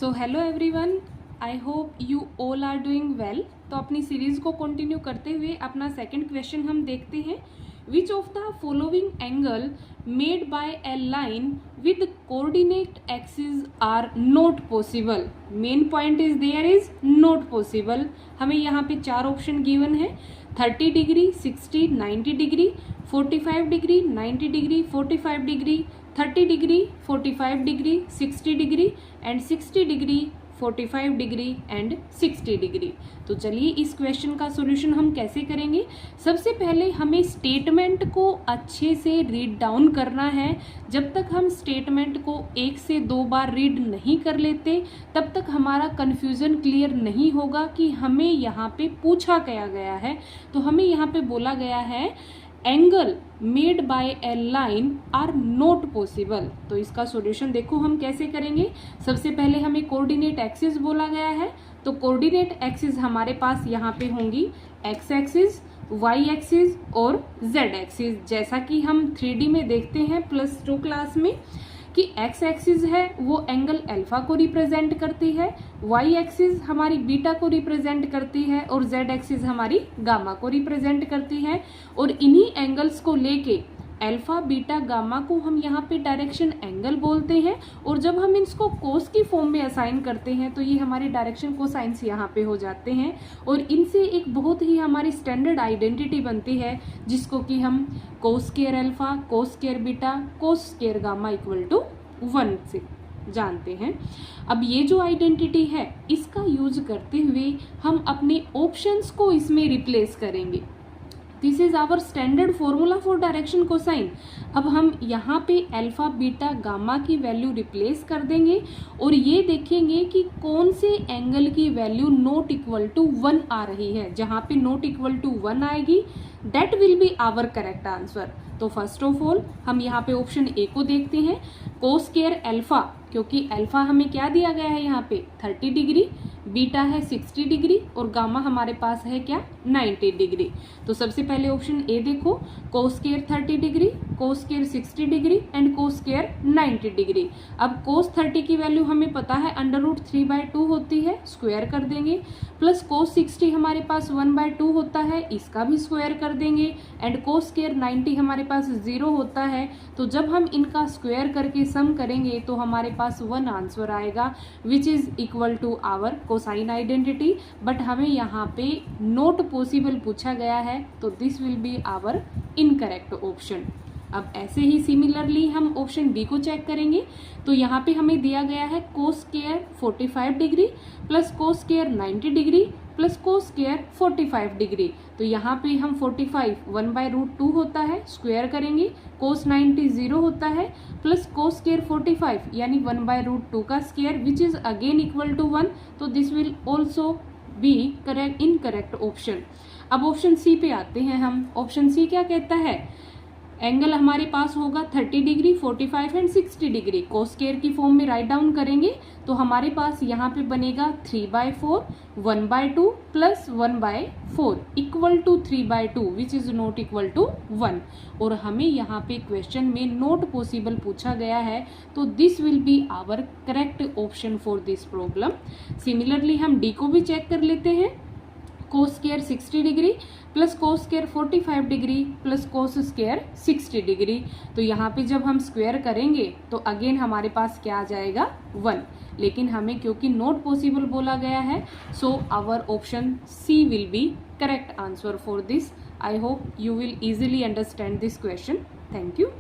So hello everyone, I hope you all are doing well. तो अपनी series को continue करते हुए अपना सेकंड क्वेश्चन हम देखते हैं। Which of the following angle made by a line with coordinate axis are not possible. Main point is there is not possible. हमें यहाँ पे चार ऑप्शन गिवन है, 30 degree, 60, 90 degree, 45 degree, 90 degree, 45 degree, 30 degree, 45 degree, 60 degree and 60 degree, 45 degree and 60 degree. तो चलिए इस question का solution हम कैसे करेंगे। सबसे पहले हमें स्टेटमेंट को अच्छे से रीड डाउन करना है। जब तक हम स्टेटमेंट को 1 से 2 बार रीड नहीं कर लेते तब तक हमारा कन्फ्यूजन क्लियर नहीं होगा कि हमें यहाँ पे पूछा क्या गया है। तो हमें यहाँ पे बोला गया है angle made by a line are not possible. तो इसका सॉल्यूशन देखो हम कैसे करेंगे। सबसे पहले हमें कोऑर्डिनेट एक्सिस बोला गया है, तो कोऑर्डिनेट एक्सिस हमारे पास यहाँ पे होंगी एक्स एक्सिस, वाई एक्सिस और जेड एक्सिस। जैसा कि हम 3D में देखते हैं +2 क्लास में कि एक्स एक्सिस है वो एंगल अल्फा को रिप्रेजेंट करती है, वाई एक्सिस हमारी बीटा को रिप्रेजेंट करती है और जेड एक्सिस हमारी गामा को रिप्रेजेंट करती है। और इन्हीं एंगल्स को लेके अल्फा, बीटा, गामा को हम यहाँ पे डायरेक्शन एंगल बोलते हैं। और जब हम इसको कोस की फॉर्म में असाइन करते हैं तो ये हमारे डायरेक्शन कोसाइंस यहाँ पे हो जाते हैं। और इनसे एक बहुत ही हमारी स्टैंडर्ड आइडेंटिटी बनती है जिसको कि हम cos square alpha, cos square beta, cos square gamma equal to 1 से जानते हैं। अब ये जो आइडेंटिटी है इसका यूज करते हुए हम अपने ऑप्शंस को इसमें रिप्लेस करेंगे। This is our standard formula for direction cosine. अब हम यहाँ पे अल्फा, बीटा, गामा की वैल्यू रिप्लेस कर देंगे और ये देखेंगे कि कौन से एंगल की वैल्यू नॉट इक्वल टू 1 आ रही है। जहाँ पे नॉट इक्वल टू 1 आएगी that will be our correct answer. तो फर्स्ट ऑफ ऑल हम यहाँ पे ऑप्शन ए को देखते हैं, कोस स्क्वायर अल्फा, क्योंकि अल्फा हमें क्या दिया गया है यहाँ पे 30 डिग्री, बीटा है 60 डिग्री और गामा हमारे पास है क्या 90 डिग्री। तो सबसे पहले ऑप्शन ए देखो, cos square 30 degree, cos square 60 degree and cos square 90 degree. अब कोस 30 की वैल्यू हमें पता है √3/2 होती है, स्क्वायर कर देंगे, प्लस कोस 60 हमारे पास 1/2 होता है, इसका भी स्क्वायर कर देंगे एंड कोस स्क्वायर 90 हमारे पास 0 होता है। तो जब हम इनका स्क्वायर करके सम करेंगे तो हमारे पास 1 आंसर आएगा which is equal to our cosine identity. But हमें यहाँ पे नॉट पॉसिबल पूछा गया है तो this will be our incorrect option. अब ऐसे ही सिमिलरली हम ऑप्शन बी को चेक करेंगे। तो यहाँ पे हमें दिया गया है cos square 45 degree plus cos square 90 degree plus cos square 45 degree. तो यहाँ पे हम 45 1/√2 होता है, स्क्वायर करेंगे, कोस 90 0 होता है, प्लस कोस स्क्वायर 45 यानी 1/√2 का square which is again equal to 1। तो this will also be correct incorrect option. अब ऑप्शन सी पे आते हैं हम। ऑप्शन सी क्या कहता है, एंगल हमारे पास होगा 30 degree, 45 and 60 degree. Cos square की फॉर्म में राइट डाउन करेंगे तो हमारे पास यहाँ पे बनेगा 3/4, 1/2 plus 1/4 equal to 3/2 which is not equal to 1। और हमें यहाँ पे क्वेश्चन में नॉट पॉसिबल पूछा गया है तो this will be our correct option for this problem. Similarly हम डी को भी चेक कर लेते हैं, cos square 60 degree plus cos square 45 degree plus cos square 60 degree. तो यहाँ पे जब हम स्क्वायर करेंगे तो अगेन हमारे पास क्या आ जाएगा 1। लेकिन हमें क्योंकि नॉट पॉसिबल बोला गया है so our option C will be correct answer for this. I hope you will easily understand this question. Thank you.